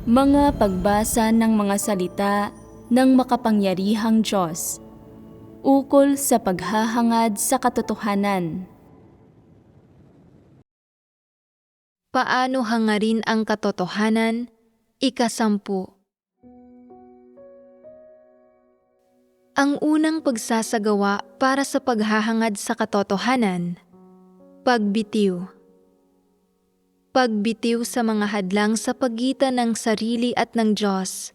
Mga pagbasa ng mga salita ng makapangyarihang Diyos, ukol sa paghahangad sa katotohanan. Paano hangarin ang katotohanan? 10. Ang unang pagsasagawa para sa paghahangad sa katotohanan, pagbitiw. Pagbitiw sa mga hadlang sa pagitan ng sarili at ng Diyos,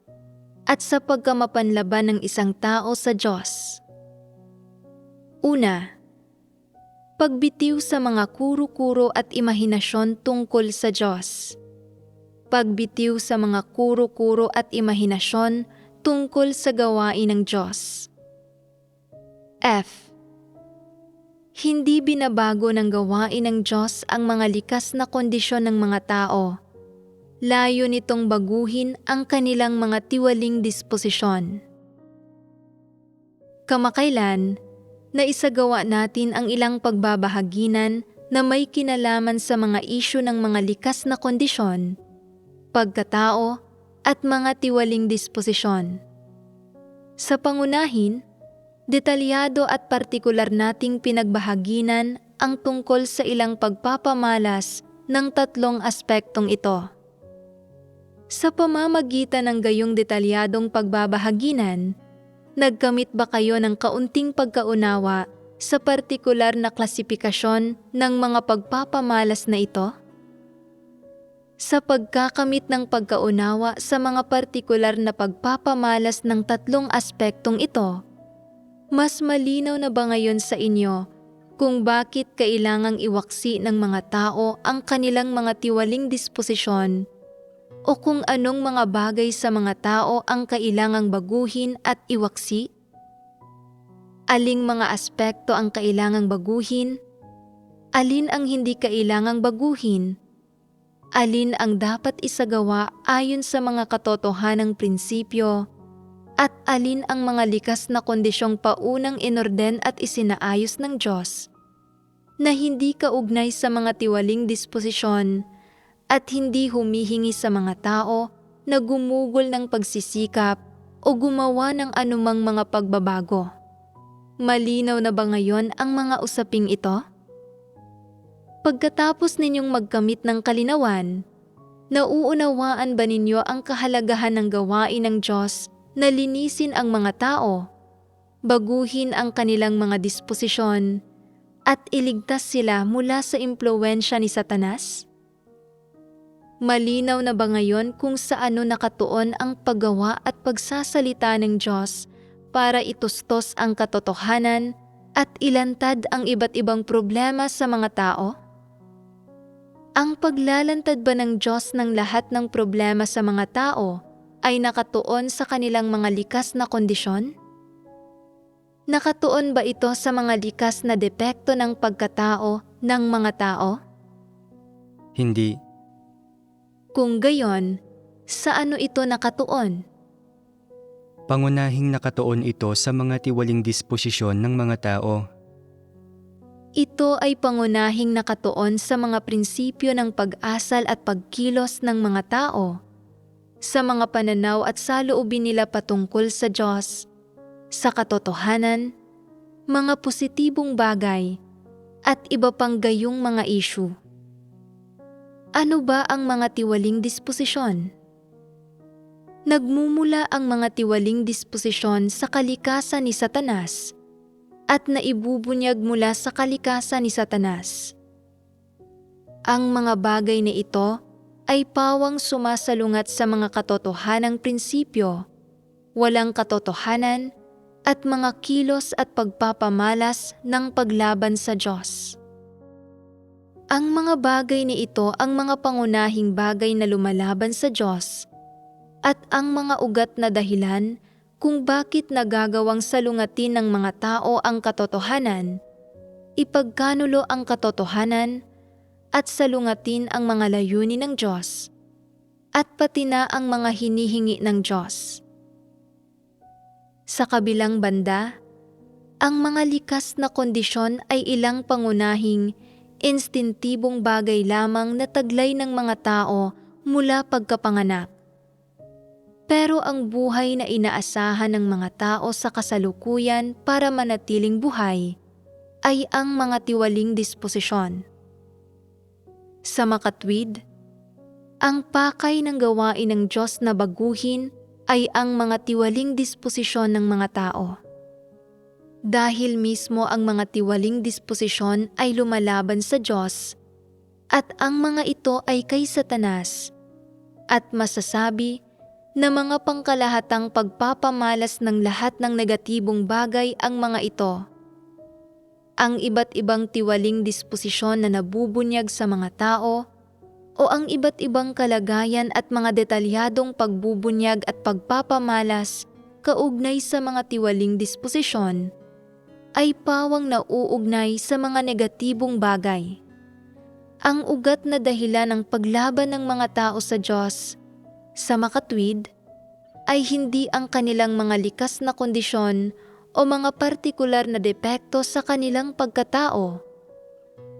at sa pagkamapanlaban ng isang tao sa Diyos. Una, pagbitiw sa mga kuro-kuro at imahinasyon tungkol sa Diyos. Pagbitiw sa mga kuro-kuro at imahinasyon tungkol sa gawain ng Diyos. F. Hindi binabago ng gawain ng Diyos ang mga likas na kondisyon ng mga tao. Layo nitong baguhin ang kanilang mga tiwaling disposisyon. Kamakailan, naisagawa natin ang ilang pagbabahaginan na may kinalaman sa mga isyu ng mga likas na kondisyon, pagkatao, at mga tiwaling disposisyon. Sa pangunahin, detalyado at partikular nating pinagbahaginan ang tungkol sa ilang pagpapamalas ng tatlong aspektong ito. Sa pamamagitan ng gayong detalyadong pagbabahaginan, nagkamit ba kayo ng kaunting pagkaunawa sa partikular na klasifikasyon ng mga pagpapamalas na ito? Sa pagkakamit ng pagkaunawa sa mga partikular na pagpapamalas ng tatlong aspektong ito, mas malinaw na ba ngayon sa inyo kung bakit kailangang iwaksi ng mga tao ang kanilang mga tiwaling disposisyon o kung anong mga bagay sa mga tao ang kailangang baguhin at iwaksi? Aling mga aspekto ang kailangang baguhin? Alin ang hindi kailangang baguhin? Alin ang dapat isagawa ayon sa mga katotohanang prinsipyo? At alin ang mga likas na kondisyong paunang inorden at isinaayos ng Diyos na hindi kaugnay sa mga tiwaling disposisyon at hindi humihingi sa mga tao na gumugol ng pagsisikap o gumawa ng anumang mga pagbabago? Malinaw na ba ngayon ang mga usaping ito? Pagkatapos ninyong magkamit ng kalinawan, nauunawaan ba ninyo ang kahalagahan ng gawain ng Diyos na linisin ang mga tao, baguhin ang kanilang mga disposisyon, at iligtas sila mula sa impluwensya ni Satanas? Malinaw na ba ngayon kung saano nakatuon ang paggawa at pagsasalita ng Diyos para itustos ang katotohanan at ilantad ang iba't ibang problema sa mga tao? Ang paglalantad ba ng Diyos ng lahat ng problema sa mga tao ay nakatuon sa kanilang mga likas na kondisyon? Nakatuon ba ito sa mga likas na depekto ng pagkatao ng mga tao? Hindi. Kung gayon, sa ano ito nakatuon? Pangunahing nakatuon ito sa mga tiwaling disposisyon ng mga tao. Ito ay pangunahing nakatuon sa mga prinsipyo ng pag-asal at pagkilos ng mga tao, sa mga pananaw at saloobin nila patungkol sa Diyos, sa katotohanan, mga positibong bagay, at iba pang gayong mga isyu. Ano ba ang mga tiwaling disposisyon? Nagmumula ang mga tiwaling disposisyon sa kalikasan ni Satanas at naibubunyag mula sa kalikasan ni Satanas. Ang mga bagay na ito ay pawang sumasalungat sa mga katotohanang prinsipyo, walang katotohanan, at mga kilos at pagpapamalas ng paglaban sa Diyos. Ang mga bagay ni ito ang mga pangunahing bagay na lumalaban sa Diyos at ang mga ugat na dahilan kung bakit nagagawang salungatin ng mga tao ang katotohanan, ipagkanulo ang katotohanan, at salungatin ang mga layunin ng Diyos, at pati na ang mga hinihingi ng Diyos. Sa kabilang banda, ang mga likas na kondisyon ay ilang pangunahing, instintibong bagay lamang na taglay ng mga tao mula pagkapanganak, Pero ang buhay na inaasahan ng mga tao sa kasalukuyan para manatiling buhay ay ang mga tiwaling disposisyon. Sa makatwid, ang pakay ng gawain ng Diyos na baguhin ay ang mga tiwaling disposisyon ng mga tao. Dahil mismo ang mga tiwaling disposisyon ay lumalaban sa Diyos at ang mga ito ay kay Satanas, at masasabi na mga pangkalahatang pagpapamalas ng lahat ng negatibong bagay ang mga ito. Ang iba't ibang tiwaling disposisyon na nabubunyag sa mga tao o ang iba't ibang kalagayan at mga detalyadong pagbubunyag at pagpapamalas kaugnay sa mga tiwaling disposisyon ay pawang nauugnay sa mga negatibong bagay. Ang ugat na dahilan ng paglaban ng mga tao sa Diyos sa makatwid ay hindi ang kanilang mga likas na kondisyon o mga partikular na depekto sa kanilang pagkatao,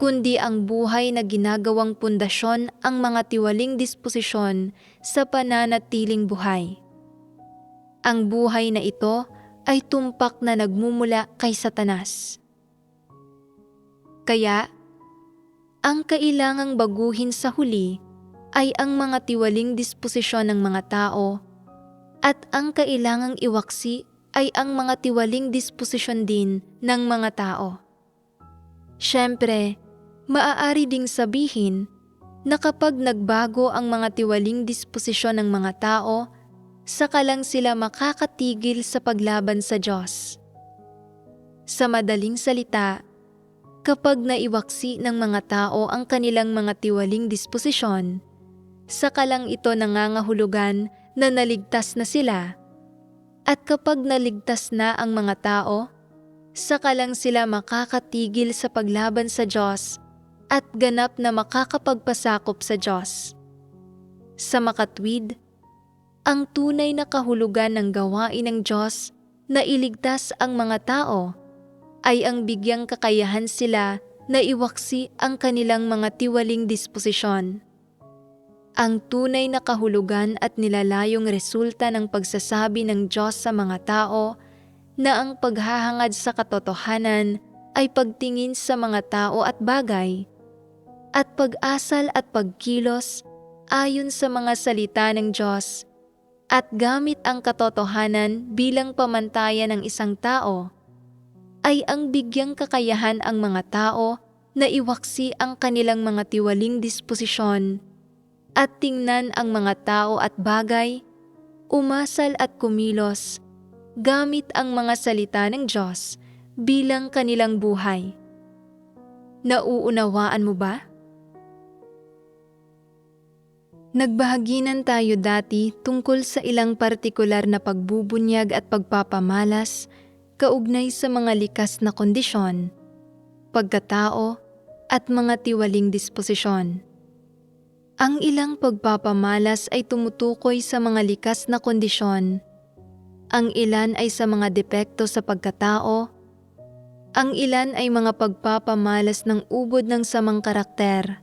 kundi ang buhay na ginagawang pundasyon ang mga tiwaling disposisyon sa pananatiling buhay. Ang buhay na ito ay tumpak na nagmumula kay Satanas. Kaya, ang kailangang baguhin sa huli ay ang mga tiwaling disposisyon ng mga tao at ang kailangang iwaksi ay ang mga tiwaling disposisyon din ng mga tao. Siyempre, maaari ding sabihin na kapag nagbago ang mga tiwaling disposisyon ng mga tao, saka lang sila makakatigil sa paglaban sa Diyos. Sa madaling salita, kapag naiwaksi ng mga tao ang kanilang mga tiwaling disposisyon, saka lang ito nangangahulugan na naligtas na sila. At kapag naligtas na ang mga tao, saka lang sila makakatigil sa paglaban sa Diyos at ganap na makakapagpasakop sa Diyos. Sa makatwid, ang tunay na kahulugan ng gawain ng Diyos na iligtas ang mga tao ay ang bigyang kakayahan sila na iwaksi ang kanilang mga tiwaling disposisyon. Ang tunay na kahulugan at nilalayong resulta ng pagsasabi ng Diyos sa mga tao na ang paghahangad sa katotohanan ay pagtingin sa mga tao at bagay, at pag-asal at pagkilos ayon sa mga salita ng Diyos, at gamit ang katotohanan bilang pamantayan ng isang tao, ay ang bigyang kakayahan ang mga tao na iwaksi ang kanilang mga tiwaling disposisyon at tingnan ang mga tao at bagay, umasal at kumilos, gamit ang mga salita ng Diyos bilang kanilang buhay. Nauunawaan mo ba? Nagbahaginan tayo dati tungkol sa ilang partikular na pagbubunyag at pagpapamalas kaugnay sa mga likas na kondisyon, pagkatao at mga tiwaling disposisyon. Ang ilang pagpapamalas ay tumutukoy sa mga likas na kondisyon, ang ilan ay sa mga depekto sa pagkatao, ang ilan ay mga pagpapamalas ng ubod ng samang karakter,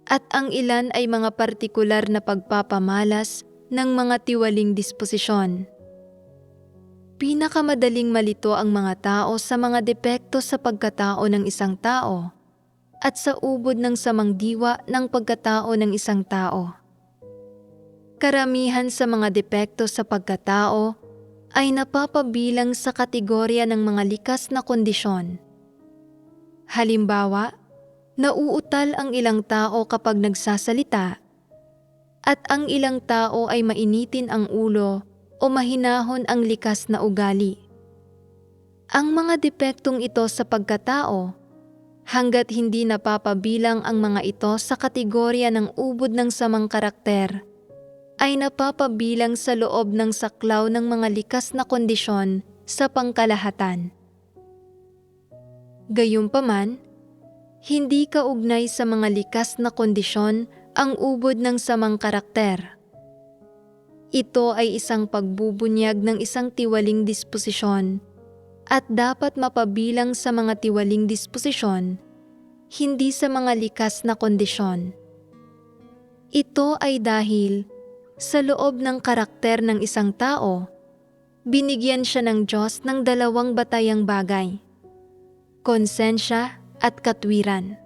at ang ilan ay mga partikular na pagpapamalas ng mga tiwaling disposisyon. Pinakamadaling malito ang mga tao sa mga depekto sa pagkatao ng isang tao at sa ubod ng samang diwa ng pagkatao ng isang tao. Karamihan sa mga depekto sa pagkatao ay napapabilang sa kategorya ng mga likas na kondisyon. Halimbawa, nauutal ang ilang tao kapag nagsasalita, at ang ilang tao ay mainitin ang ulo o mahinahon ang likas na ugali. Ang mga depektong ito sa pagkatao, hanggat hindi napapabilang ang mga ito sa kategorya ng ubod ng samang karakter, ay napapabilang sa loob ng saklaw ng mga likas na kondisyon sa pangkalahatan. Gayunpaman, hindi kaugnay sa mga likas na kondisyon ang ubod ng samang karakter. Ito ay isang pagbubunyag ng isang tiwaling disposisyon at dapat mapabilang sa mga tiwaling disposisyon, hindi sa mga likas na kondisyon. Ito ay dahil Sa loob ng karakter ng isang tao, binigyan siya ng Diyos ng dalawang batayang bagay: konsensya at katwiran.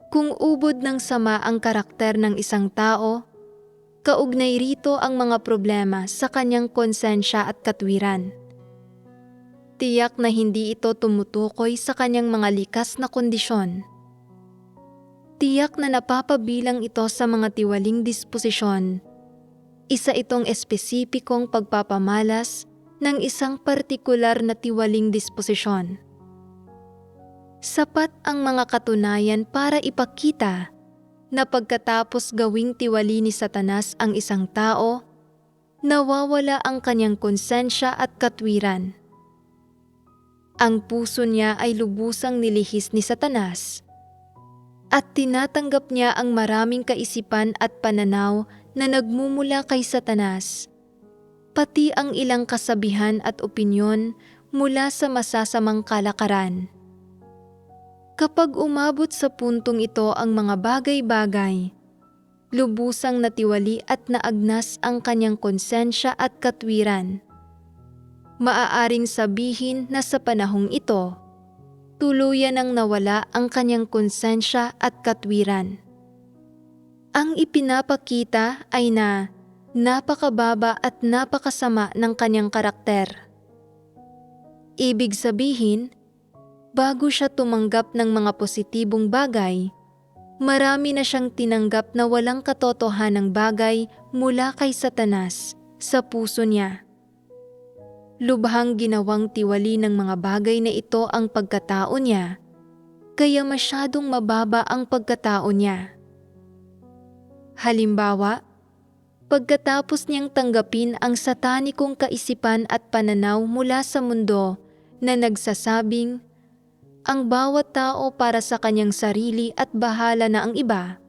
Kung ubod ng sama ang karakter ng isang tao, kaugnay rito ang mga problema sa kanyang konsensya at katwiran. Tiyak na hindi ito tumutukoy sa kanyang mga likas na kondisyon. Tiyak na napapabilang ito sa mga tiwaling disposisyon. Isa itong espesipikong pagpapamalas ng isang partikular na tiwaling disposisyon. Sapat ang mga katunayan para ipakita na pagkatapos gawing tiwali ni Satanas ang isang tao, nawawala ang kanyang konsensya at katwiran. Ang puso niya ay lubusang nilihis ni Satanas at tinatanggap niya ang maraming kaisipan at pananaw na nagmumula kay Satanas, pati ang ilang kasabihan at opinyon mula sa masasamang kalakaran. Kapag umabot sa puntong ito ang mga bagay-bagay, lubusang natiwali at naagnas ang kanyang konsensya at katwiran. Maaaring sabihin na sa panahong ito, tuluyan ang nawala ang kanyang konsensya at katwiran. Ang ipinapakita ay na napakababa at napakasama ng kanyang karakter. Ibig sabihin, bago siya tumanggap ng mga positibong bagay, marami na siyang tinanggap na walang katotohanang bagay mula kay Satanas sa puso niya. Lubhang ginawang tiwali ng mga bagay na ito ang pagkatao niya, kaya masyadong mababa ang pagkatao niya. Halimbawa, pagkatapos niyang tanggapin ang satanikong kaisipan at pananaw mula sa mundo na nagsasabing ang bawat tao para sa kanyang sarili at bahala na ang iba,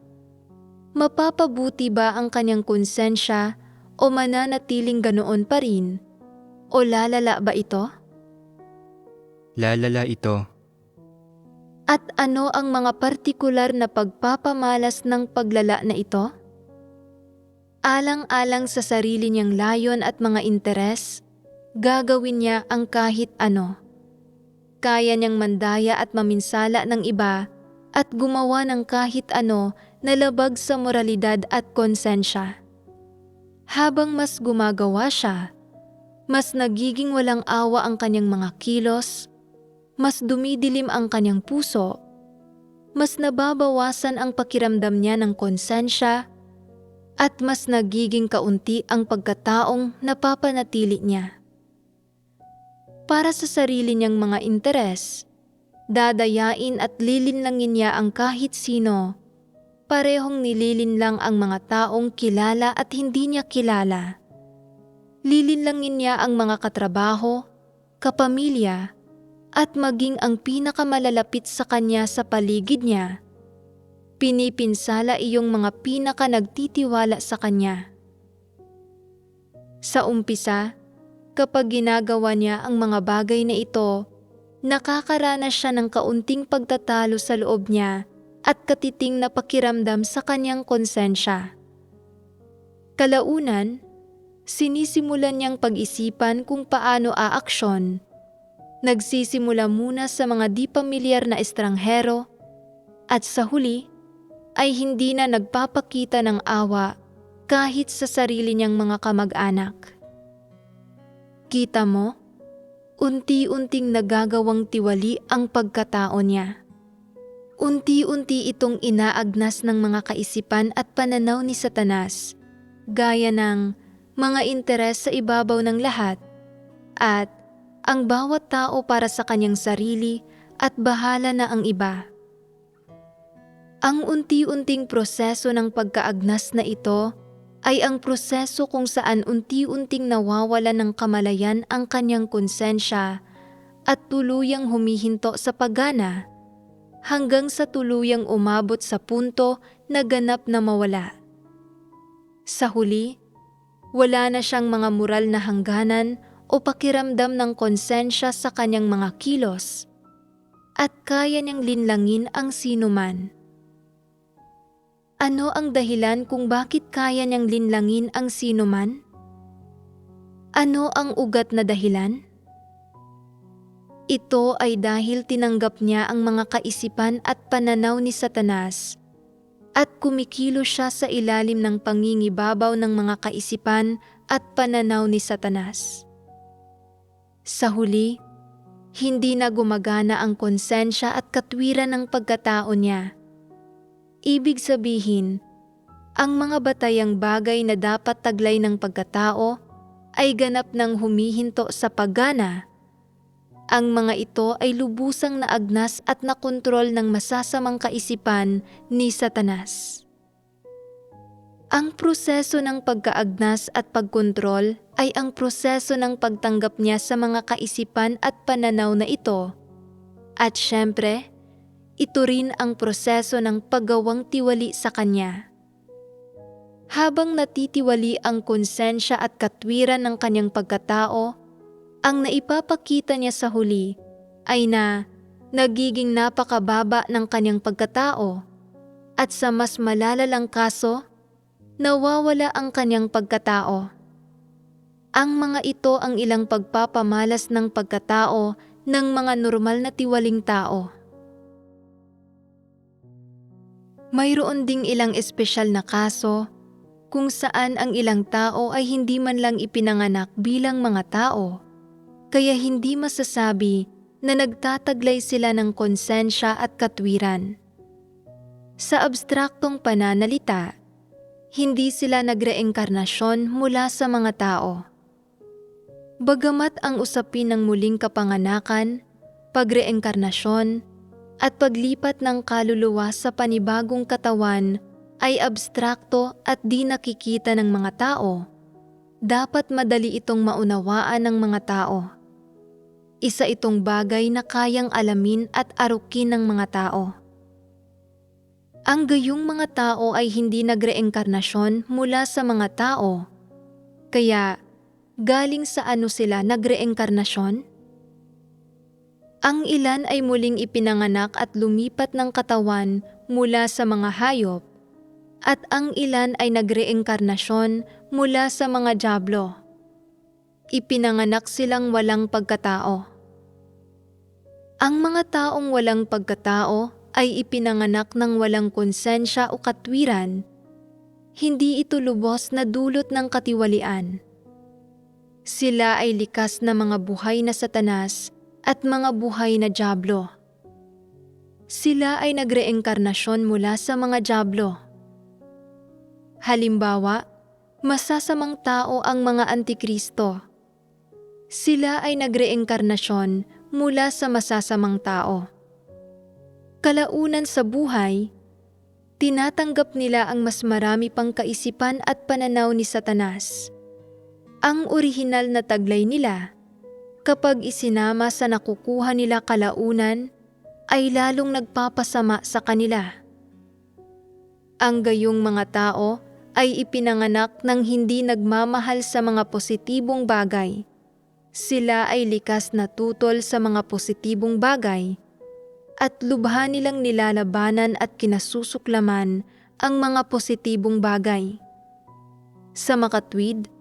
mapapabuti ba ang kanyang konsensya o mananatiling ganoon pa rin? O lalala ba ito? Lalala ito. At ano ang mga partikular na pagpapamalas ng paglala na ito? Alang-alang sa sarili niyang layon at mga interes, gagawin niya ang kahit ano. Kaya niyang mandaya at maminsala ng iba at gumawa ng kahit ano na labag sa moralidad at konsensya. Habang mas gumagawa siya, mas nagiging walang awa ang kanyang mga kilos, mas dumidilim ang kanyang puso, mas nababawasan ang pakiramdam niya ng konsensya, at mas nagiging kaunti ang pagkataong napapanatili niya. Para sa sarili niyang mga interes, dadayain at lilinlangin niya ang kahit sino, parehong nililinlang ang mga taong kilala at hindi niya kilala. Lilinlangin niya ang mga katrabaho, kapamilya, at maging ang pinakamalalapit sa kanya sa paligid niya. Pinipinsala iyong mga pinaka-nagtitiwala sa kanya. Sa umpisa, kapag ginagawa niya ang mga bagay na ito, nakakaranas siya ng kaunting pagtatalo sa loob niya at katiting na pakiramdam sa kanyang konsensya. Kalaunan, sinisimulan niyang pag-isipan kung paano aaksyon. Nagsisimula muna sa mga di pamilyar na estranghero at sa huli ay hindi na nagpapakita ng awa kahit sa sarili niyang mga kamag-anak. Kita mo, unti-unting nagagawang tiwali ang pagkatao niya. Unti-unti itong inaagnas ng mga kaisipan at pananaw ni Satanas, gaya ng mga interes sa ibabaw ng lahat, at ang bawat tao para sa kanyang sarili at bahala na ang iba. Ang unti-unting proseso ng pagkaagnas na ito ay ang proseso kung saan unti-unting nawawala ng kamalayan ang kanyang konsensya at tuluyang humihinto sa paggana hanggang sa tuluyang umabot sa punto na ganap na mawala. Sa huli, wala na siyang mga moral na hangganan o pakiramdam ng konsensya sa kanyang mga kilos at kaya niyang linlangin ang sinuman. Ano ang dahilan kung bakit kaya niyang linlangin ang sinuman? Ano ang ugat na dahilan? Ito ay dahil tinanggap niya ang mga kaisipan at pananaw ni Satanas at kumikilos siya sa ilalim ng pangingibabaw ng mga kaisipan at pananaw ni Satanas. Sa huli, hindi na gumagana ang konsensya at katwiran ng pagkatao niya. Ibig sabihin, ang mga batayang bagay na dapat taglay ng pagkatao ay ganap ng humihinto sa paggana. Ang mga ito ay lubusang naagnas at nakontrol ng masasamang kaisipan ni Satanas. Ang proseso ng pagkaagnas at pagkontrol ay ang proseso ng pagtanggap niya sa mga kaisipan at pananaw na ito. At syempre, ito rin ang proseso ng paggawang tiwali sa kanya. Habang natitiwali ang konsensya at katwiran ng kanyang pagkatao, ang naipapakita niya sa huli ay na nagiging napakababa ng kanyang pagkatao at sa mas malalalang kaso, nawawala ang kanyang pagkatao. Ang mga ito ang ilang pagpapamalas ng pagkatao ng mga normal na tiwaling tao. Mayroon ding ilang espesyal na kaso kung saan ang ilang tao ay hindi man lang ipinanganak bilang mga tao, kaya hindi masasabi na nagtataglay sila ng konsensya at katwiran. Sa abstraktong pananalita, hindi sila nagreenkarnasyon mula sa mga tao. Bagamat ang usapin ng muling kapanganakan, pagreenkarnasyon, at paglipat ng kaluluwa sa panibagong katawan ay abstrakto at di nakikita ng mga tao, dapat madali itong maunawaan ng mga tao. Isa itong bagay na kayang alamin at arukin ng mga tao. Ang gayong mga tao ay hindi nagreenkarnasyon mula sa mga tao, kaya galing sa ano sila nagreenkarnasyon? Ang ilan ay muling ipinanganak at lumipat ng katawan mula sa mga hayop, at ang ilan ay nagreenkarnasyon mula sa mga dyablo. Ipinanganak silang walang pagkatao. Ang mga taong walang pagkatao ay ipinanganak ng walang konsensya o katwiran. Hindi ito lubos na dulot ng katiwalian. Sila ay likas na mga buhay na Satanas at mga buhay na dyablo. Sila ay nagreenkarnasyon mula sa mga dyablo. Halimbawa, masasamang tao ang mga antikristo. Sila ay nagreenkarnasyon mula sa masasamang tao. Kalaunan sa buhay, tinatanggap nila ang mas marami pang kaisipan at pananaw ni Satanas. Ang orihinal na taglay nila, kapag isinama sa nakukuha nila kalaunan, ay lalong nagpapasama sa kanila. Ang gayong mga tao ay ipinanganak ng hindi nagmamahal sa mga positibong bagay. Sila ay likas na tutol sa mga positibong bagay at lubha nilang nilalabanan at kinasusuklaman ang mga positibong bagay. Sa makatwid,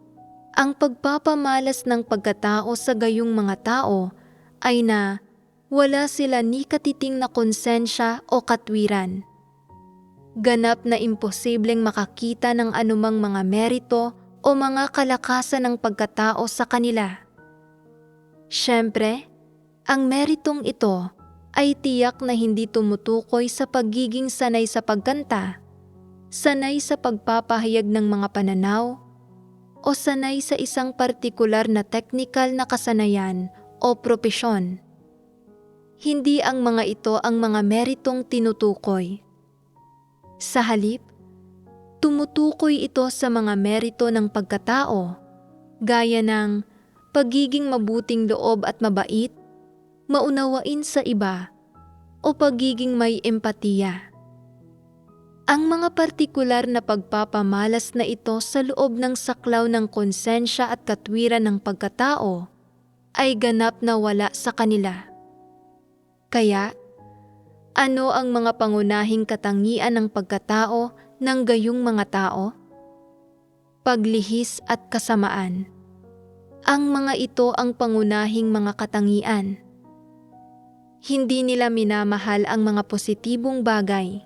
ang pagpapamalas ng pagkatao sa gayong mga tao ay na wala sila ni katiting na konsensya o katwiran. Ganap na imposibleng makakita ng anumang mga merito o mga kalakasan ng pagkatao sa kanila. Siyempre, ang meritong ito ay tiyak na hindi tumutukoy sa pagiging sanay sa pagkanta, sanay sa pagpapahayag ng mga pananaw, o sanay sa isang partikular na teknikal na kasanayan o propesyon. Hindi ang mga ito ang mga meritong tinutukoy. Sa halip, tumutukoy ito sa mga merito ng pagkatao, gaya ng pagiging mabuting loob at mabait, maunawain sa iba, o pagiging may empatiya. Ang mga partikular na pagpapamalas na ito sa loob ng saklaw ng konsensya at katwiran ng pagkatao ay ganap na wala sa kanila. Kaya, ano ang mga pangunahing katangian ng pagkatao ng gayong mga tao? Paglihis at kasamaan. Ang mga ito ang pangunahing mga katangian. Hindi nila minamahal ang mga positibong bagay.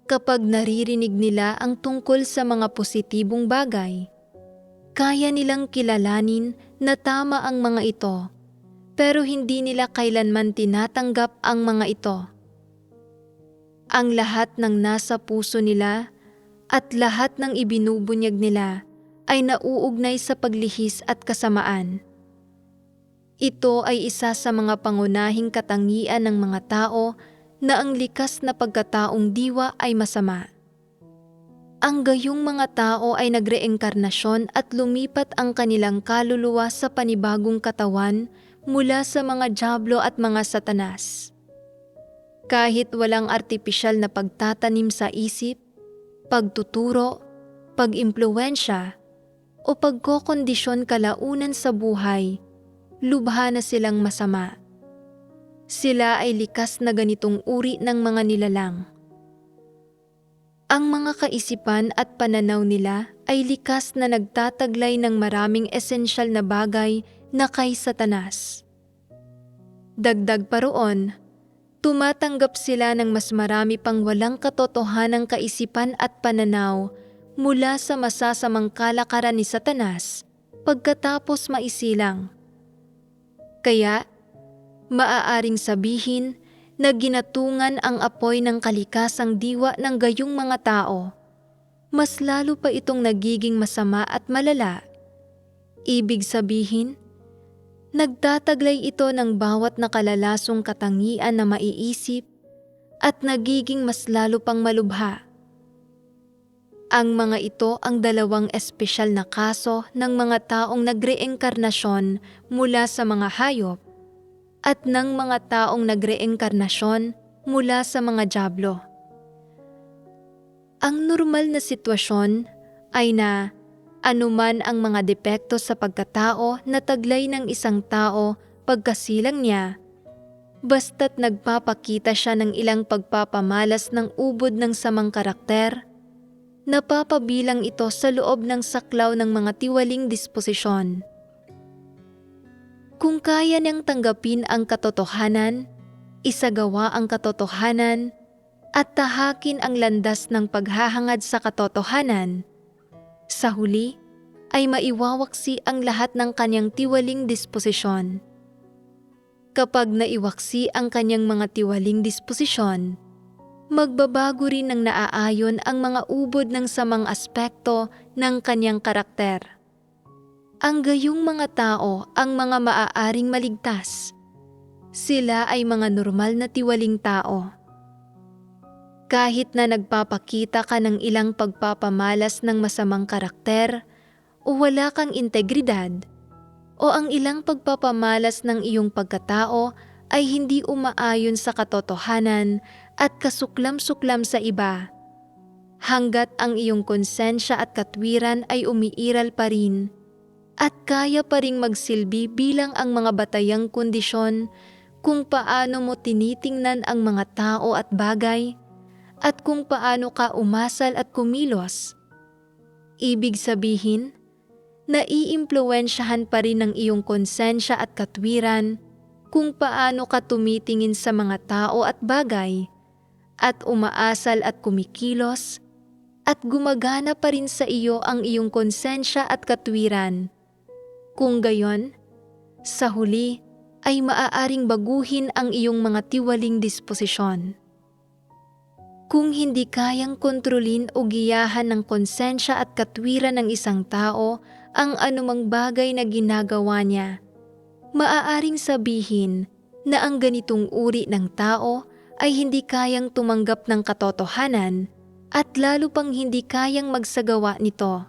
Kapag naririnig nila ang tungkol sa mga positibong bagay, kaya nilang kilalanin na tama ang mga ito, pero hindi nila kailanman tinatanggap ang mga ito. Ang lahat ng nasa puso nila at lahat ng ibinubunyag nila ay nauugnay sa paglihis at kasamaan. Ito ay isa sa mga pangunahing katangian ng mga tao na ang likas na pagkataong diwa ay masama. Ang gayong mga tao ay nagreenkarnasyon at lumipat ang kanilang kaluluwa sa panibagong katawan mula sa mga dyablo at mga satanas. Kahit walang artipisyal na pagtatanim sa isip, pagtuturo, pag-impluwensya, o pagkokondisyon kalaunan sa buhay, lubha na silang masama. Sila ay likas na ganitong uri ng mga nilalang. Ang mga kaisipan at pananaw nila ay likas na nagtataglay ng maraming esensyal na bagay na kay Satanas. Dagdag pa roon, tumatanggap sila ng mas marami pang walang katotohanang kaisipan at pananaw mula sa masasamang kalakaran ni Satanas pagkatapos maisilang. Kaya, maaaring sabihin na ginatungan ang apoy ng kalikasang diwa ng gayong mga tao, mas lalo pa itong nagiging masama at malala. Ibig sabihin, nagtataglay ito ng bawat nakalalasong katangian na maiisip at nagiging mas lalo pang malubha. Ang mga ito ang dalawang espesyal na kaso ng mga taong nagreenkarnasyon mula sa mga hayop at ng mga taong nagreenkarnasyon mula sa mga dyablo. Ang normal na sitwasyon ay na anuman ang mga depekto sa pagkatao na taglay ng isang tao pagkasilang niya, basta't nagpapakita siya ng ilang pagpapamalas ng ubod ng samang karakter, napapabilang ito sa loob ng saklaw ng mga tiwaling disposisyon. Kung kaya niyang tanggapin ang katotohanan, isagawa ang katotohanan, at tahakin ang landas ng paghahangad sa katotohanan, sa huli ay maiwawaksi ang lahat ng kanyang tiwaling disposisyon. Kapag naiwaksi ang kanyang mga tiwaling disposisyon, magbabago rin ng naaayon ang mga ubod ng samang aspekto ng kanyang karakter. Ang gayong mga tao ang mga maaaring maligtas. Sila ay mga normal na tiwaling tao. Kahit na nagpapakita ka ng ilang pagpapamalas ng masamang karakter o wala kang integridad, o ang ilang pagpapamalas ng iyong pagkatao ay hindi umaayon sa katotohanan at kasuklam-suklam sa iba, hanggat ang iyong konsensya at katwiran ay umiiral pa rin at kaya pa ring magsilbi bilang ang mga batayang kondisyon kung paano mo tinitingnan ang mga tao at bagay at kung paano ka umasal at kumilos. Ibig sabihin, naiimpluwensyahan pa rin ng iyong konsensya at katwiran kung paano ka tumitingin sa mga tao at bagay at umaasal at kumikilos at gumagana pa rin sa iyo ang iyong konsensya at katwiran. Kung gayon, sa huli ay maaaring baguhin ang iyong mga tiwaling disposisyon. Kung hindi kayang kontrolin o giyahan ng konsensya at katwiran ng isang tao ang anumang bagay na ginagawa niya, maaaring sabihin na ang ganitong uri ng tao ay hindi kayang tumanggap ng katotohanan at lalo pang hindi kayang magsagawa nito.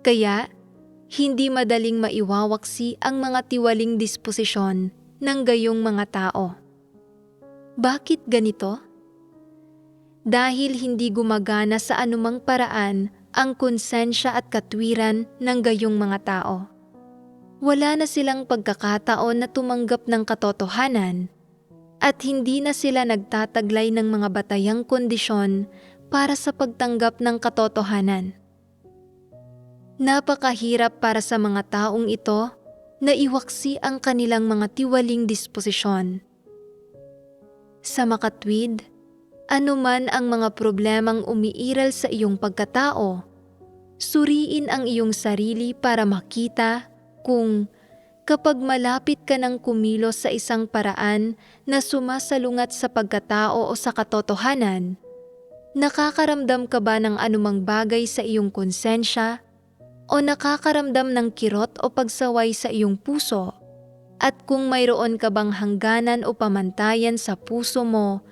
Kaya, hindi madaling maiwawaksi ang mga tiwaling disposisyon ng gayong mga tao. Bakit ganito? Dahil hindi gumagana sa anumang paraan ang konsensya at katwiran ng gayong mga tao. Wala na silang pagkakataon na tumanggap ng katotohanan at hindi na sila nagtataglay ng mga batayang kondisyon para sa pagtanggap ng katotohanan. Napakahirap para sa mga taong ito na iwaksi ang kanilang mga tiwaling disposisyon. Sa makatwid, anuman ang mga problemang umiiral sa iyong pagkatao, suriin ang iyong sarili para makita kung kapag malapit ka ng kumilos sa isang paraan na sumasalungat sa pagkatao o sa katotohanan, nakakaramdam ka ba ng anumang bagay sa iyong konsensya o nakakaramdam ng kirot o pagsaway sa iyong puso? At kung mayroon ka bang hangganan o pamantayan sa puso mo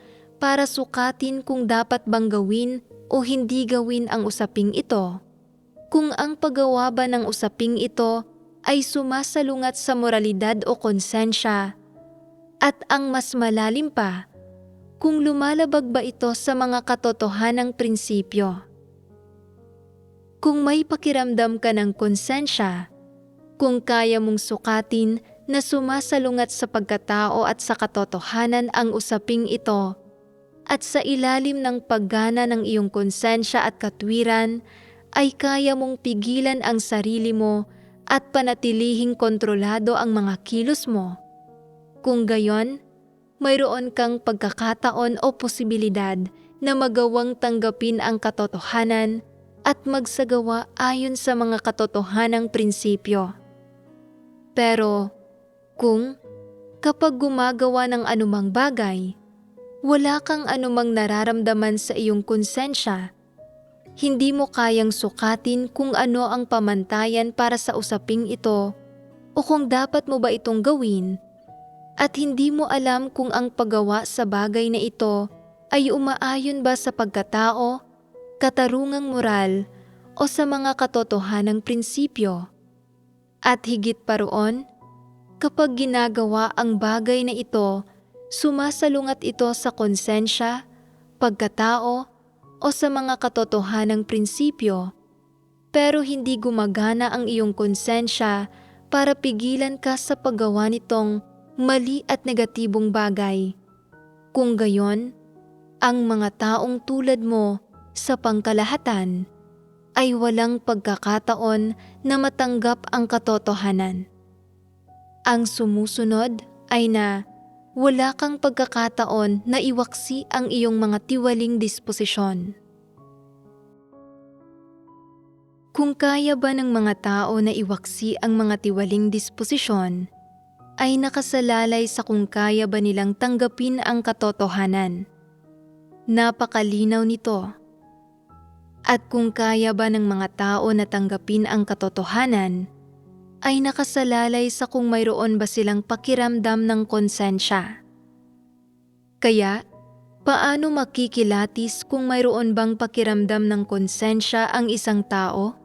para sukatin kung dapat bang gawin o hindi gawin ang usaping ito? Kung ang paggawa ba ng usaping ito ay sumasalungat sa moralidad o konsensya? At ang mas malalim pa, kung lumalabag ba ito sa mga katotohanang prinsipyo? Kung may pakiramdam ka ng konsensya, kung kaya mong sukatin na sumasalungat sa pagkatao at sa katotohanan ang usaping ito, at sa ilalim ng paggana ng iyong konsensya at katwiran, ay kaya mong pigilan ang sarili mo at panatilihing kontrolado ang mga kilos mo. Kung gayon, mayroon kang pagkakataon o posibilidad na magawang tanggapin ang katotohanan at magsagawa ayon sa mga katotohanang prinsipyo. Pero, kung kapag gumagawa ng anumang bagay, wala kang anumang nararamdaman sa iyong konsensya, hindi mo kayang sukatin kung ano ang pamantayan para sa usaping ito o kung dapat mo ba itong gawin, at hindi mo alam kung ang paggawa sa bagay na ito ay umaayon ba sa pagkatao, katarungang moral o sa mga katotohanang prinsipyo. At higit pa roon, kapag ginagawa ang bagay na ito, sumasalungat ito sa konsensya, pagkatao, o sa mga katotohanang prinsipyo, pero hindi gumagana ang iyong konsensya para pigilan ka sa paggawa nitong mali at negatibong bagay. Kung gayon, ang mga taong tulad mo sa pangkalahatan ay walang pagkakataon na matanggap ang katotohanan. Ang sumusunod ay na wala kang pagkakataon na iwaksi ang iyong mga tiwaling disposisyon. Kung kaya ba ng mga tao na iwaksi ang mga tiwaling disposisyon, ay nakasalalay sa kung kaya ba nilang tanggapin ang katotohanan. Napakalinaw nito. At kung kaya ba ng mga tao na tanggapin ang katotohanan, ay nakasalalay sa kung mayroon ba silang pakiramdam ng konsensya. Kaya, paano makikilatis kung mayroon bang pakiramdam ng konsensya ang isang tao?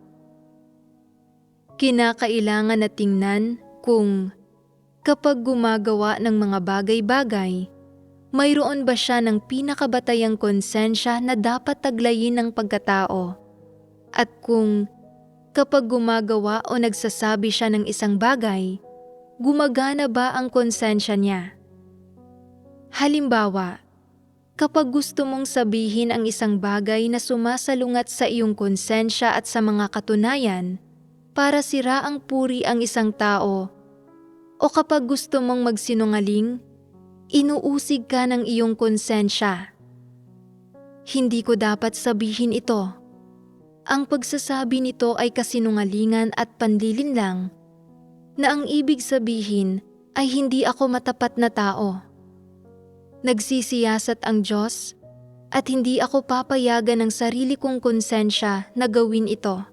Kinakailangan na tingnan kung kapag gumagawa ng mga bagay-bagay, mayroon ba siya ng pinakabatayang konsensya na dapat taglayin ng pagkatao? At kung kapag gumagawa o nagsasabi siya ng isang bagay, gumagana ba ang konsensya niya? Halimbawa, kapag gusto mong sabihin ang isang bagay na sumasalungat sa iyong konsensya at sa mga katunayan para siraang puri ang isang tao, o kapag gusto mong magsinungaling, inuusig ka ng iyong konsensya. Hindi ko dapat sabihin ito. Ang pagsasabi nito ay kasinungalingan at panlilin lang, na ang ibig sabihin ay hindi ako matapat na tao. Nagsisiyasat ang Diyos at hindi ako papayagan ng sarili kong konsensya na gawin ito.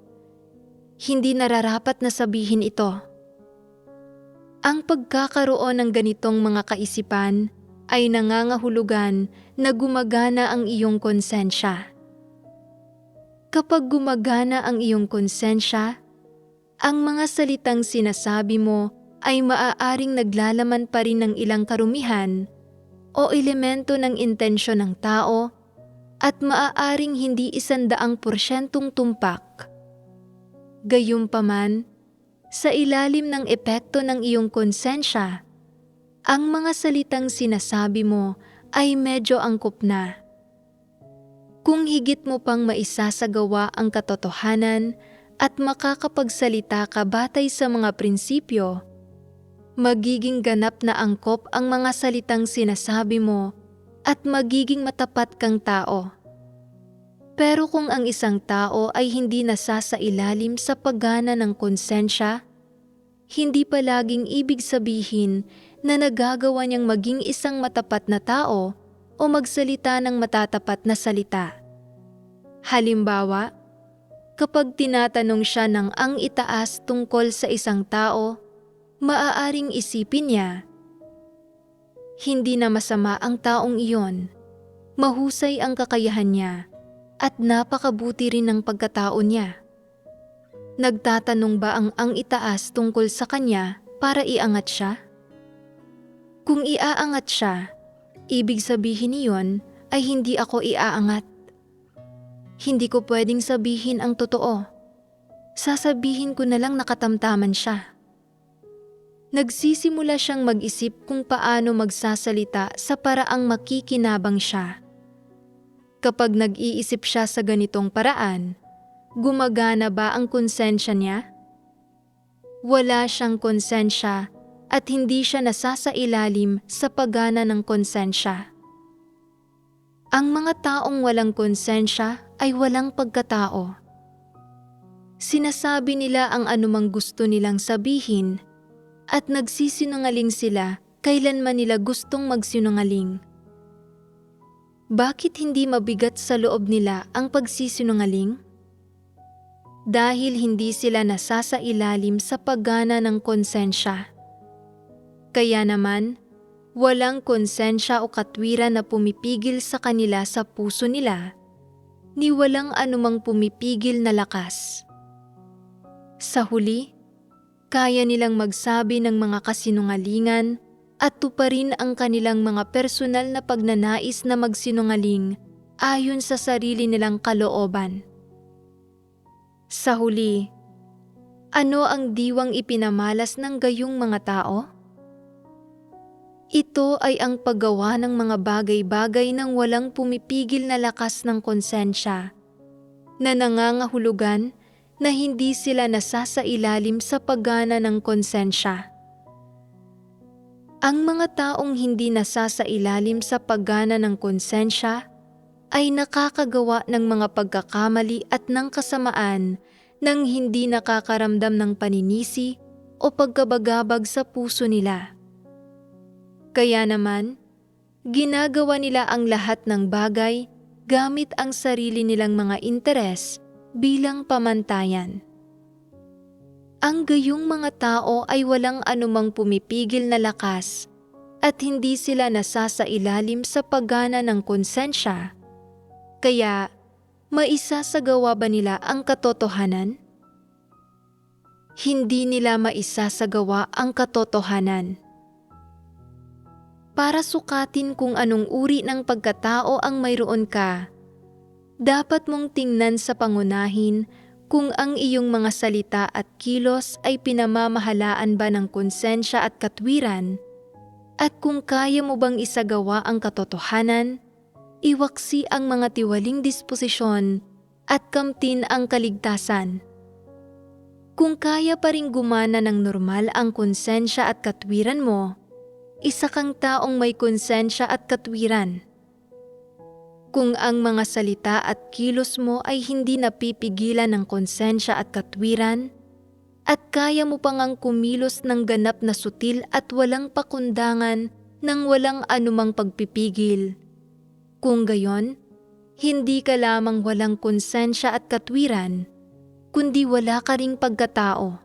Hindi nararapat na sabihin ito. Ang pagkakaroon ng ganitong mga kaisipan ay nangangahulugan na gumagana ang iyong konsensya. Kapag gumagana ang iyong konsensya, ang mga salitang sinasabi mo ay maaaring naglalaman pa rin ng ilang karumihan o elemento ng intensyon ng tao at maaaring hindi 100% tumpak. Gayunpaman, sa ilalim ng epekto ng iyong konsensya, ang mga salitang sinasabi mo ay medyo angkop na. Kung higit mo pang maisasagawa ang katotohanan at makakapagsalita ka batay sa mga prinsipyo, magiging ganap na angkop ang mga salitang sinasabi mo at magiging matapat kang tao. Pero kung ang isang tao ay hindi nasasailalim sa paggana ng konsensya, hindi palaging ibig sabihin na nagagawa niyang maging isang matapat na tao o magsalita ng matatapat na salita. Halimbawa, kapag tinatanong siya ng ang itaas tungkol sa isang tao, maaaring isipin niya, hindi na masama ang taong iyon, mahusay ang kakayahan niya, at napakabuti rin ng pagkatao niya. Nagtatanong ba ang itaas tungkol sa kanya para iangat siya? Kung iaangat siya, ibig sabihin niyon ay hindi ako iaangat. Hindi ko pwedeng sabihin ang totoo. Sasabihin ko na lang nakatamtaman siya. Nagsisimula siyang mag-isip kung paano magsasalita sa paraang makikinabang siya. Kapag nag-iisip siya sa ganitong paraan, gumagana ba ang konsensya niya? Wala siyang konsensya at hindi siya nasasailalim sa paggana ng konsensya. Ang mga taong walang konsensya ay walang pagkatao. Sinasabi nila ang anumang gusto nilang sabihin at nagsisinungaling sila kailanman nila gustong magsinungaling. Bakit hindi mabigat sa loob nila ang pagsisinungaling? Dahil hindi sila nasasailalim sa paggana ng konsensya. Kaya naman, walang konsensya o katwiran na pumipigil sa kanila sa puso nila, ni walang anumang pumipigil na lakas. Sa huli, kaya nilang magsabi ng mga kasinungalingan at tuparin ang kanilang mga personal na pagnanais na magsinungaling ayon sa sarili nilang kalooban. Sa huli, ano ang diwang ipinamalas ng gayong mga tao? Ito ay ang paggawa ng mga bagay-bagay ng walang pumipigil na lakas ng konsensya, na nangangahulugan na hindi sila nasasailalim sa paggana ng konsensya. Ang mga taong hindi nasasailalim sa paggana ng konsensya ay nakakagawa ng mga pagkakamali at ng kasamaan nang hindi nakakaramdam ng paninisi o pagkabagabag sa puso nila. Kaya naman, ginagawa nila ang lahat ng bagay gamit ang sarili nilang mga interes bilang pamantayan. Ang gayong mga tao ay walang anumang pumipigil na lakas at hindi sila nasasailalim sa paggana ng konsensya. Kaya, maisasagawa ba nila ang katotohanan? Hindi nila maisasagawa ang katotohanan. Para sukatin kung anong uri ng pagkatao ang mayroon ka, dapat mong tingnan sa pangunahin kung ang iyong mga salita at kilos ay pinamamahalaan ba ng konsensya at katwiran, at kung kaya mo bang isagawa ang katotohanan, iwaksi ang mga tiwaling disposisyon at kamtin ang kaligtasan. Kung kaya pa ring gumana ng normal ang konsensya at katwiran mo, isa kang taong may konsensya at katwiran. Kung ang mga salita at kilos mo ay hindi napipigilan ng konsensya at katwiran, at kaya mo pang ang kumilos ng ganap na sutil at walang pakundangan ng walang anumang pagpipigil, kung gayon, hindi ka lamang walang konsensya at katwiran, kundi wala ka ring pagkatao.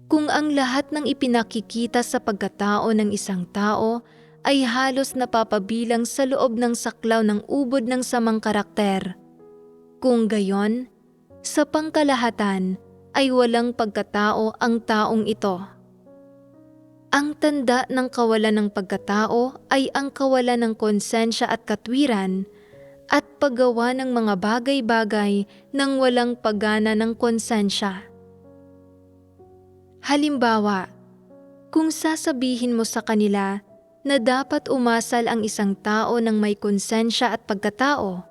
Kung ang lahat ng ipinakikita sa pagkatao ng isang tao ay halos napapabilang sa loob ng saklaw ng ubod ng samang karakter, kung gayon, sa pangkalahatan ay walang pagkatao ang taong ito. Ang tanda ng kawalan ng pagkatao ay ang kawalan ng konsensya at katwiran at paggawa ng mga bagay-bagay nang walang paggana ng konsensya. Halimbawa, kung sasabihin mo sa kanila na dapat umasal ang isang tao ng may konsensya at pagkatao,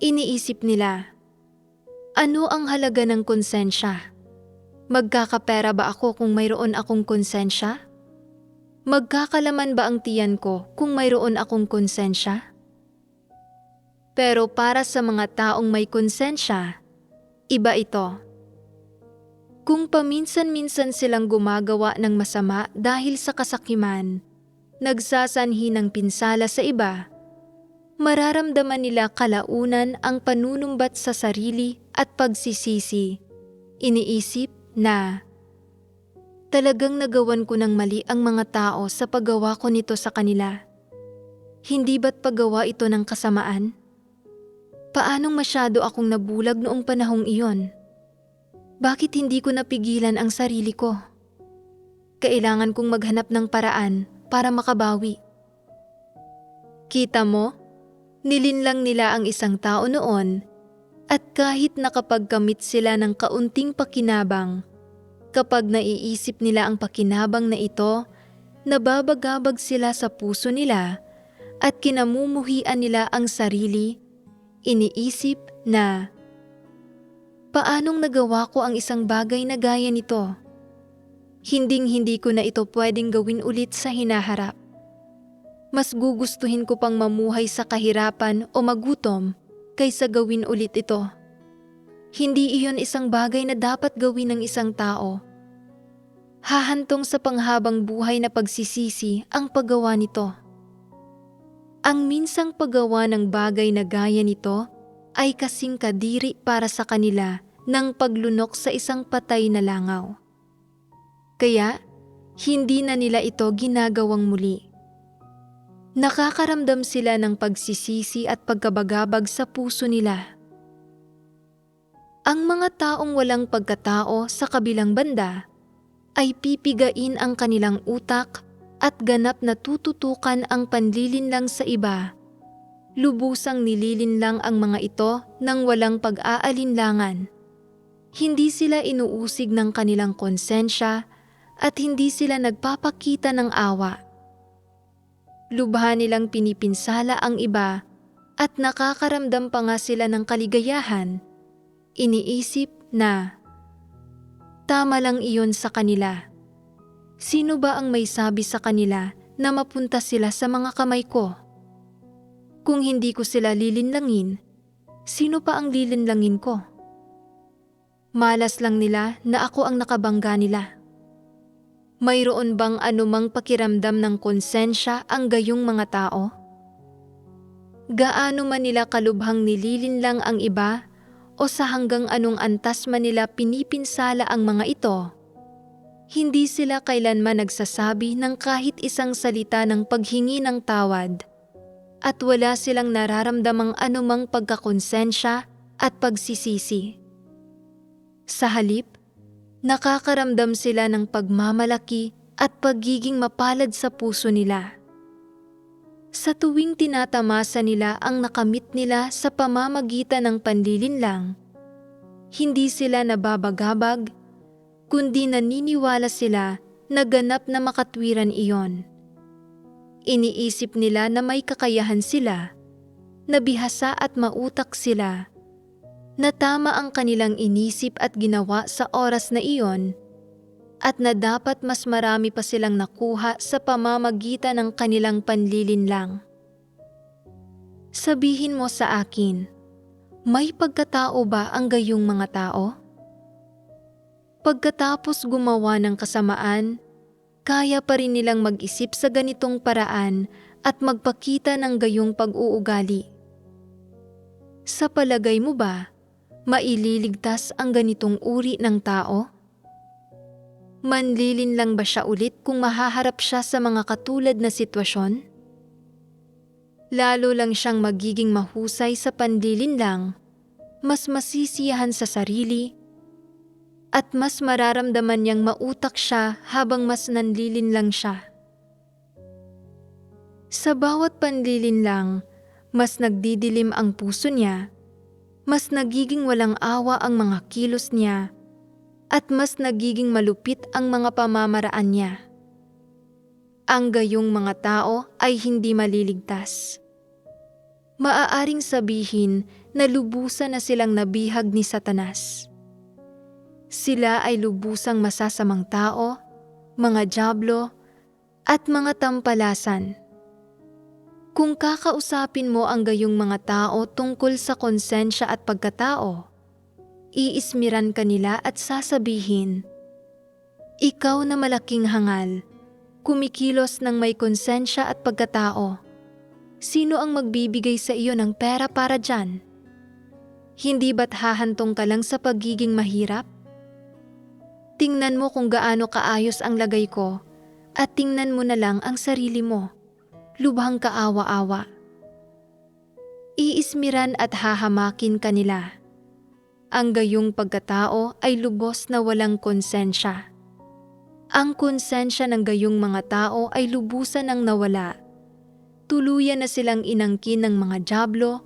Iniisip nila, ano ang halaga ng konsensya? Magkakapera ba ako kung mayroon akong konsensya? Magkakalaman ba ang tiyan ko kung mayroon akong konsensya? Pero para sa mga taong may konsensya, iba ito. Kung paminsan-minsan silang gumagawa ng masama dahil sa kasakiman, nagsasanhi ng pinsala sa iba, mararamdaman nila kalaunan ang panunumbat sa sarili at pagsisisi. Iniisip na, talagang nagawan ko ng mali ang mga tao sa paggawa ko nito sa kanila. Hindi ba't paggawa ito ng kasamaan? Paanong masyado akong nabulag noong panahong iyon? Bakit hindi ko napigilan ang sarili ko? Kailangan kong maghanap ng paraan para makabawi. Kita mo, nilinlang nila ang isang tao noon at kahit nakapagkamit sila ng kaunting pakinabang, kapag naiisip nila ang pakinabang na ito, nababagabag sila sa puso nila at kinamumuhian nila ang sarili, iniisip na, paanong nagawa ko ang isang bagay na gaya nito? Hinding-hindi ko na ito pwedeng gawin ulit sa hinaharap. Mas gugustuhin ko pang mamuhay sa kahirapan o magutom kaysa gawin ulit ito. Hindi iyon isang bagay na dapat gawin ng isang tao. Hahantong sa panghabang buhay na pagsisisi ang paggawa nito. Ang minsang paggawa ng bagay na gaya nito ay kasing kadiri para sa kanila ng paglunok sa isang patay na langaw. Kaya, hindi na nila ito ginagawang muli. Nakakaramdam sila ng pagsisisi at pagkabagabag sa puso nila. Ang mga taong walang pagkatao sa kabilang banda ay pipigain ang kanilang utak at ganap na tututukan ang panlilinlang sa iba. Lubusang nililinlang ang mga ito ng walang pag-aalinlangan. Hindi sila inuusig ng kanilang konsensya at hindi sila nagpapakita ng awa. Lubha nilang pinipinsala ang iba at nakakaramdam pa nga sila ng kaligayahan. Iniisip na, tama lang iyon sa kanila. Sino ba ang may sabi sa kanila na mapunta sila sa mga kamay ko? Kung hindi ko sila lilinlangin, sino pa ang lilinlangin ko? Malas lang nila na ako ang nakabangga nila. Mayroon bang anumang pakiramdam ng konsensya ang gayong mga tao? Gaano man nila kalubhang nililinlang ang iba o sa hanggang anong antas man nila pinipinsala ang mga ito, hindi sila kailanman nagsasabi ng kahit isang salita ng paghingi ng tawad at wala silang nararamdamang anumang pagkakonsensya at pagsisisi. Sa halip, nakakaramdam sila ng pagmamalaki at pagiging mapalad sa puso nila. Sa tuwing tinatamasa nila ang nakamit nila sa pamamagitan ng panlilinlang, hindi sila nababagabag, kundi naniniwala sila na ganap na makatwiran iyon. Iniisip nila na may kakayahan sila, na bihasa at mautak sila, na tama ang kanilang inisip at ginawa sa oras na iyon, at na dapat mas marami pa silang nakuha sa pamamagitan ng kanilang panlilinlang. Sabihin mo sa akin, may pagkatao ba ang gayong mga tao? Pagkatapos gumawa ng kasamaan, kaya pa rin nilang mag-isip sa ganitong paraan at magpakita ng gayong pag-uugali. Sa palagay mo ba, maililigtas ang ganitong uri ng tao? Manlilinlang ba siya ulit kung mahaharap siya sa mga katulad na sitwasyon? Lalo lang siyang magiging mahusay sa panlilinlang, mas masisiyahan sa sarili, at mas mararamdaman niyang mautak siya habang mas nanlilinlang siya. Sa bawat panlilinlang, mas nagdidilim ang puso niya, mas nagiging walang awa ang mga kilos niya, at mas nagiging malupit ang mga pamamaraan niya. Ang gayong mga tao ay hindi maliligtas. Maaaring sabihin na lubusan na silang nabihag ni Satanas. Sila ay lubusang masasamang tao, mga dyablo, at mga tampalasan. Kung kakausapin mo ang gayong mga tao tungkol sa konsensya at pagkatao, iismiran ka nila at sasabihin, "Ikaw na malaking hangal, kumikilos ng may konsensya at pagkatao. Sino ang magbibigay sa iyo ng pera para dyan? Hindi ba't hahantong ka lang sa pagiging mahirap? Tingnan mo kung gaano kaayos ang lagay ko at tingnan mo na lang ang sarili mo. Lubhang kaawa-awa." Iismiran at hahamakin ka nila. Ang gayong pagkatao ay lubos na walang konsensya. Ang konsensya ng gayong mga tao ay lubusan ang nawala. Tuluyan na silang inangkin ng mga dyablo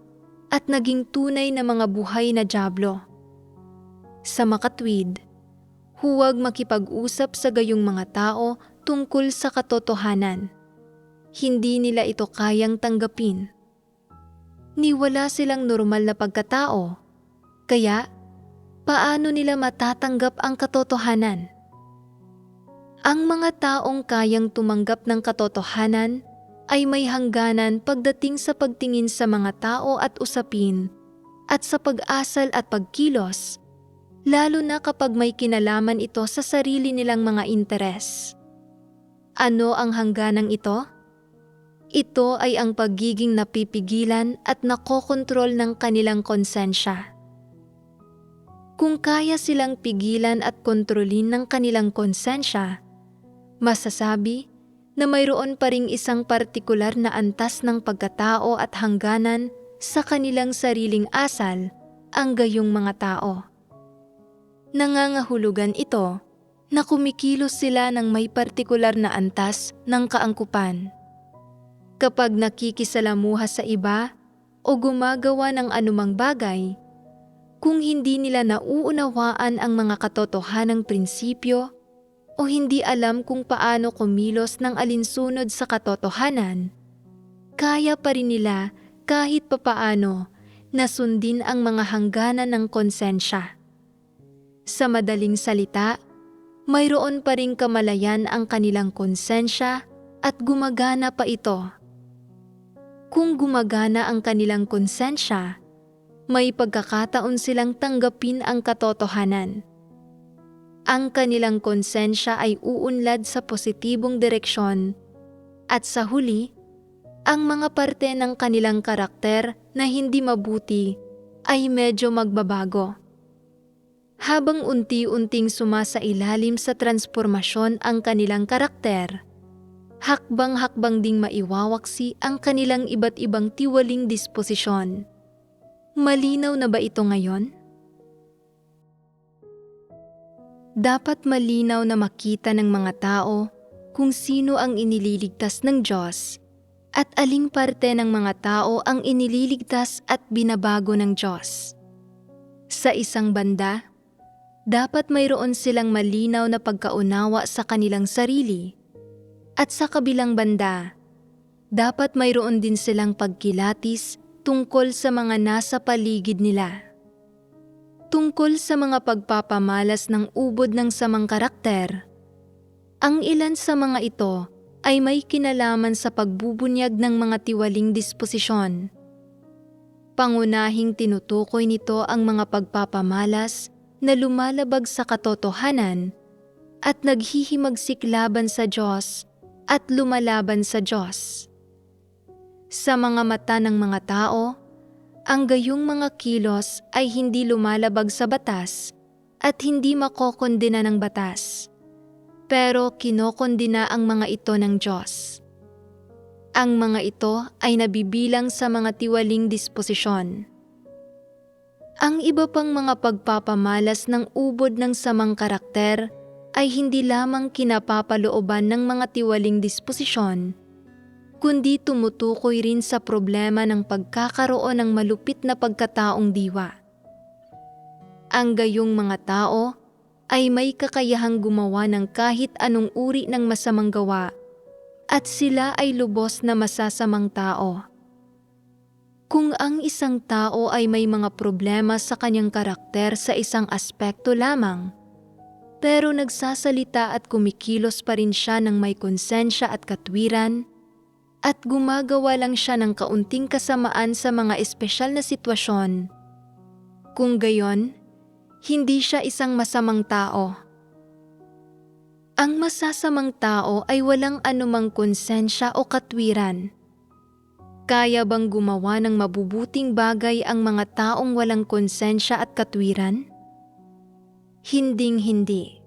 at naging tunay na mga buhay na dyablo. Sa makatwid, huwag makipag-usap sa gayong mga tao tungkol sa katotohanan. Hindi nila ito kayang tanggapin. Niwala silang normal na pagkatao, kaya paano nila matatanggap ang katotohanan? Ang mga taong kayang tumanggap ng katotohanan ay may hangganan pagdating sa pagtingin sa mga tao at usapin at sa pag-asal at pagkilos, lalo na kapag may kinalaman ito sa sarili nilang mga interes. Ano ang hangganang ito? Ito ay ang pagiging napipigilan at nakokontrol ng kanilang konsensya. Kung kaya silang pigilan at kontrolin ng kanilang konsensya, masasabi na mayroon pa ring isang partikular na antas ng pagkatao at hangganan sa kanilang sariling asal, ang gayong mga tao. Nangangahulugan ito na kumikilos sila ng may partikular na antas ng kaangkupan. Kapag nakikisalamuha sa iba o gumagawa ng anumang bagay, kung hindi nila nauunawaan ang mga katotohanang prinsipyo o hindi alam kung paano kumilos ng alinsunod sa katotohanan, kaya pa rin nila kahit papaano na sundin ang mga hangganan ng konsensya. Sa madaling salita, mayroon pa ring kamalayan ang kanilang konsensya at gumagana pa ito. Kung gumagana ang kanilang konsensya, may pagkakataon silang tanggapin ang katotohanan. Ang kanilang konsensya ay uunlad sa positibong direksyon at sa huli, ang mga parte ng kanilang karakter na hindi mabuti ay medyo magbabago. Habang unti-unting sumasailalim sa transformasyon ang kanilang karakter, hakbang-hakbang ding maiwawaksi ang kanilang iba't ibang tiwaling disposisyon. Malinaw na ba ito ngayon? Dapat malinaw na makita ng mga tao kung sino ang inililigtas ng Diyos at aling parte ng mga tao ang inililigtas at binabago ng Diyos. Sa isang banda, dapat mayroon silang malinaw na pagkaunawa sa kanilang sarili, at sa kabilang banda, dapat mayroon din silang pagkilatis tungkol sa mga nasa paligid nila. Tungkol sa mga pagpapamalas ng ubod ng samang karakter, ang ilan sa mga ito ay may kinalaman sa pagbubunyag ng mga tiwaling disposisyon. Pangunahing tinutukoy nito ang mga pagpapamalas na lumalabag sa katotohanan at naghihimagsik laban sa Diyos at lumalaban sa Diyos. Sa mga mata ng mga tao, ang gayong mga kilos ay hindi lumalabag sa batas at hindi makokondena ng batas, pero kinokondena ang mga ito ng Diyos. Ang mga ito ay nabibilang sa mga tiwaling disposisyon. Ang iba pang mga pagpapamalas ng ubod ng samang karakter ay hindi lamang kinapapalooban ng mga tiwaling disposisyon, kundi tumutukoy rin sa problema ng pagkakaroon ng malupit na pagkataong diwa. Ang gayong mga tao ay may kakayahang gumawa ng kahit anong uri ng masamang gawa at sila ay lubos na masasamang tao. Kung ang isang tao ay may mga problema sa kanyang karakter sa isang aspekto lamang, pero nagsasalita at kumikilos pa rin siya ng may konsensya at katwiran, at gumagawa lang siya ng kaunting kasamaan sa mga espesyal na sitwasyon, kung gayon, hindi siya isang masamang tao. Ang masasamang tao ay walang anumang konsensya o katwiran. Kaya bang gumawa ng mabubuting bagay ang mga taong walang konsensya at katwiran? Hinding-hindi.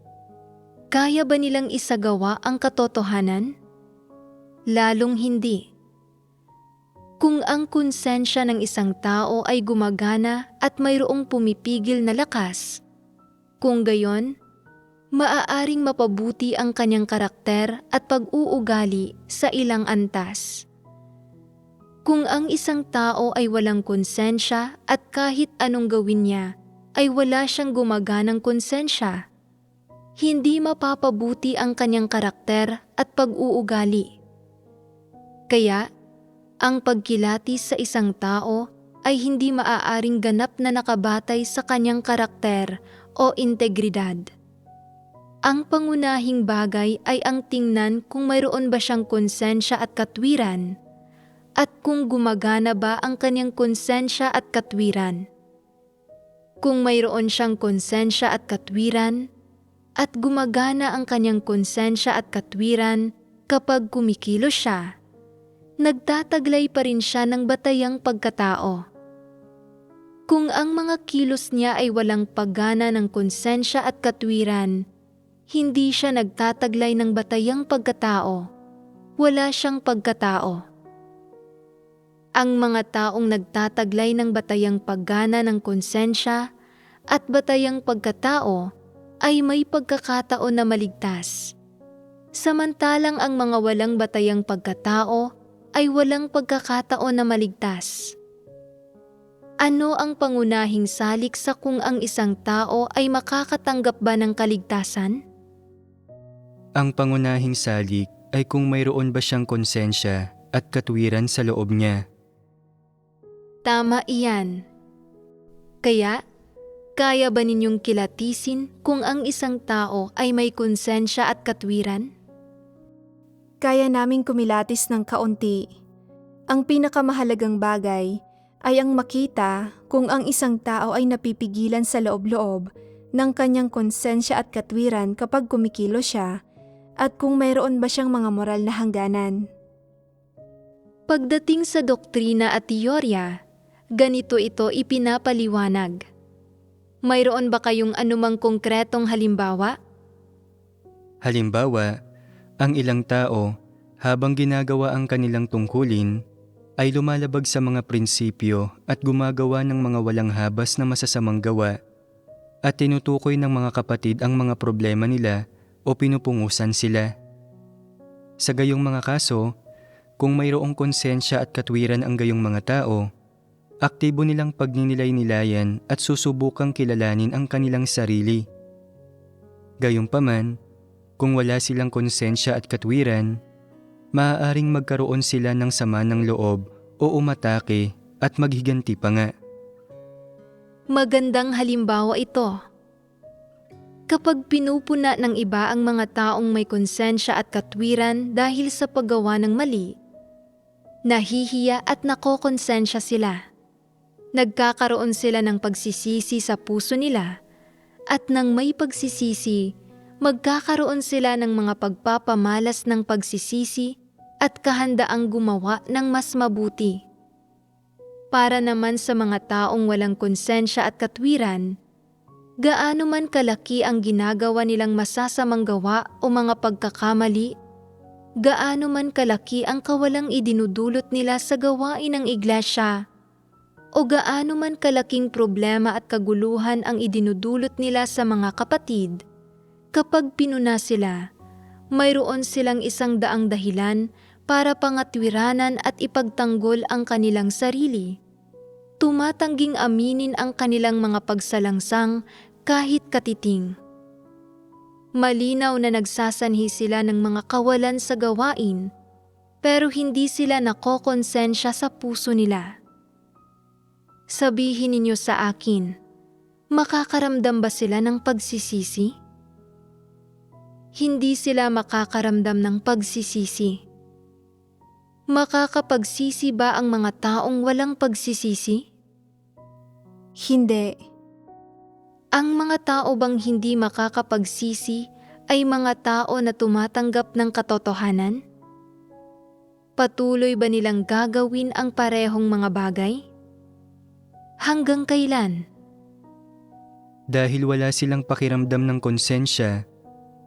Kaya ba nilang isagawa ang katotohanan? Lalong hindi. Kung ang konsensya ng isang tao ay gumagana at mayroong pumipigil na lakas, kung gayon, maaaring mapabuti ang kanyang karakter at pag-uugali sa ilang antas. Kung ang isang tao ay walang konsensya at kahit anong gawin niya ay wala siyang gumaganang konsensya, hindi mapapabuti ang kanyang karakter at pag-uugali. Kaya, ang pagkilatis sa isang tao ay hindi maaaring ganap na nakabatay sa kanyang karakter o integridad. Ang pangunahing bagay ay ang tingnan kung mayroon ba siyang konsensya at katwiran, at kung gumagana ba ang kanyang konsensya at katwiran. Kung mayroon siyang konsensya at katwiran, at gumagana ang kanyang konsensya at katwiran kapag kumikilos siya, nagtataglay pa rin siya ng batayang pagkatao. Kung ang mga kilos niya ay walang paggana ng konsensya at katwiran, hindi siya nagtataglay ng batayang pagkatao. Wala siyang pagkatao. Ang mga taong nagtataglay ng batayang paggana ng konsensya at batayang pagkatao ay may pagkakataon na maligtas. Samantalang ang mga walang batayang pagkatao ay walang pagkakataon na maligtas. Ano ang pangunahing salik sa kung ang isang tao ay makakatanggap ba ng kaligtasan? Ang pangunahing salik ay kung mayroon ba siyang konsensya at katwiran sa loob niya. Tama iyan. Kaya, kaya ba ninyong kilatisin kung ang isang tao ay may konsensya at katwiran? Kaya naming kumilatis ng kaunti. Ang pinakamahalagang bagay ay ang makita kung ang isang tao ay napipigilan sa loob-loob ng kanyang konsensya at katwiran kapag kumikilos siya, at kung mayroon ba siyang mga moral na hangganan. Pagdating sa doktrina at teorya, ganito ito ipinapaliwanag. Mayroon ba kayong anumang konkretong halimbawa? Halimbawa, ang ilang tao, habang ginagawa ang kanilang tungkulin, ay lumalabag sa mga prinsipyo at gumagawa ng mga walang habas na masasamang gawa, at tinutukoy ng mga kapatid ang mga problema nila o pinupungusan sila. Sa gayong mga kaso, kung mayroong konsensya at katwiran ang gayong mga tao, aktibo nilang pagninilay-nilayan at susubukang kilalanin ang kanilang sarili. Gayunpaman, kung wala silang konsensya at katwiran, maaaring magkaroon sila ng sama ng loob o umatake at maghiganti pa nga. Magandang halimbawa ito. Kapag pinupuna ng iba ang mga taong may konsensya at katwiran dahil sa paggawa ng mali, nahihiya at nakokonsensya sila. Nagkakaroon sila ng pagsisisi sa puso nila, at nang may pagsisisi, magkakaroon sila ng mga pagpapamalas ng pagsisisi at kahandaang gumawa ng mas mabuti. Para naman sa mga taong walang konsensya at katwiran, gaano man kalaki ang ginagawa nilang masasamang gawa o mga pagkakamali, gaano man kalaki ang kawalang idinudulot nila sa gawain ng iglesia, o gaano man kalaking problema at kaguluhan ang idinudulot nila sa mga kapatid, kapag pinuna sila, mayroon silang 100 dahilan para pangatwiranan at ipagtanggol ang kanilang sarili. Tumatangging aminin ang kanilang mga pagsalangsang kahit katiting. Malinaw na nagsasanhi sila ng mga kawalan sa gawain, pero hindi sila nakokonsensya sa puso nila. Sabihin ninyo sa akin, makakaramdam ba sila ng pagsisisi? Hindi sila makakaramdam ng pagsisisi. Makakapagsisi ba ang mga taong walang pagsisisi? Hindi. Ang mga tao bang hindi makakapagsisi ay mga tao na tumatanggap ng katotohanan? Patuloy ba nilang gagawin ang parehong mga bagay? Hanggang kailan? Dahil wala silang pakiramdam ng konsensya,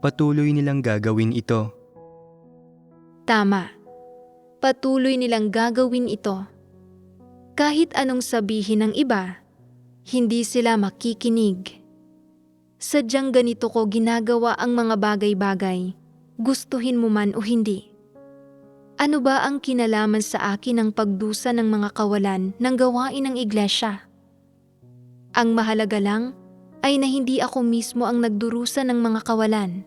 patuloy nilang gagawin ito. Tama. Patuloy nilang gagawin ito. Kahit anong sabihin ng iba, hindi sila makikinig. Sadyang ganito ko ginagawa ang mga bagay-bagay, gustuhin mo man o hindi. Ano ba ang kinalaman sa akin ng pagdusa ng mga kawalan ng gawain ng iglesia? Ang mahalaga lang ay na hindi ako mismo ang nagdurusa ng mga kawalan.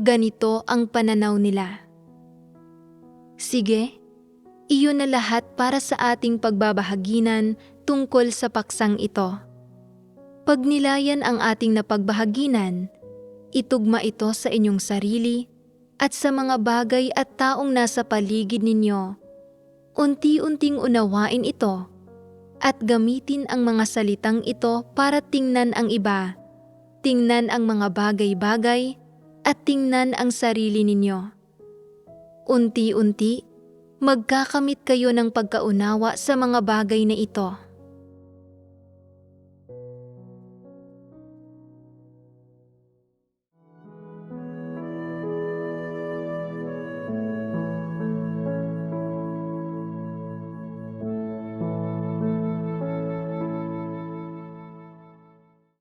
Ganito ang pananaw nila. Sige, iyon na lahat para sa ating pagbabahaginan tungkol sa paksang ito. Pag nilayan ang ating napagbahaginan, itugma ito sa inyong sarili at sa mga bagay at taong nasa paligid ninyo. Unti-unting unawain ito at gamitin ang mga salitang ito para tingnan ang iba, tingnan ang mga bagay-bagay at tingnan ang sarili ninyo. Unti-unti, magkakamit kayo ng pagkaunawa sa mga bagay na ito.